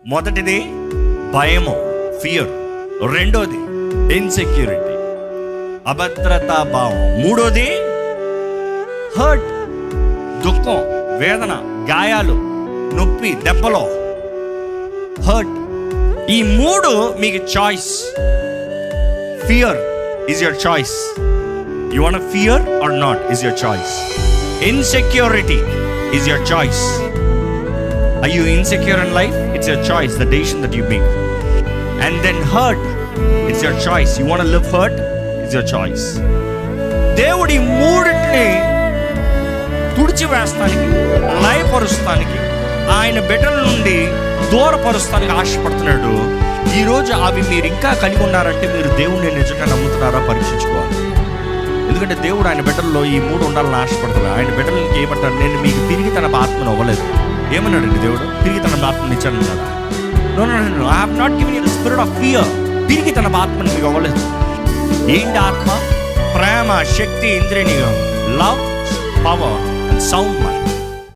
మొదటిది భయము, ఫియర్. రెండోది ఇన్సెక్యూరిటీ, అభద్రతా భావం. మూడోది హర్ట్, దుఃఖం, వేదన, గాయాలు, నొప్పి, దెబ్బలో, హర్ట్. ఈ మూడు మీకు choice. Fear is your choice. You want fear or not is your choice. Insecurity is your choice. Are you insecure in life? It's your choice, the decision that you make. And then hurt, it's your choice. You want to live hurt? It's your choice. దేవుడి మూడిటిని తుడిచివేస్తానికి, లయపరుస్తానికి, ఆయన బిడ్డల నుండి దూరపరుస్తానికి ఆశపడుతున్నాడు. ఈరోజు అవి మీరు ఇంకా కలిగి ఉన్నారంటే మీరు దేవుడిని నిజంగా నమ్ముతున్నారా పరీక్షించుకోవాలి. ఎందుకంటే దేవుడు ఆయన బిడ్డల్లో ఈ మూడు ఉండాలని ఆశపడుతున్నాడు. ఆయన బిడ్డలకి ఏమంటాడు? నేను మీకు తిరిగి తన ఆత్మను అవ్వలేదు. ఏమన్నాడండి దేవుడు? తిరిగి తన ఆత్మని ఇచ్చాను కదా. No, I have not given you the spirit of fear. తిరిగి తన ఆత్మని మీకు అవ్వలేదు. ఏంటి ఆత్మ? ప్రేమ, శక్తి, ఇంద్రియ నిగ్రహం, love, power and sound mind.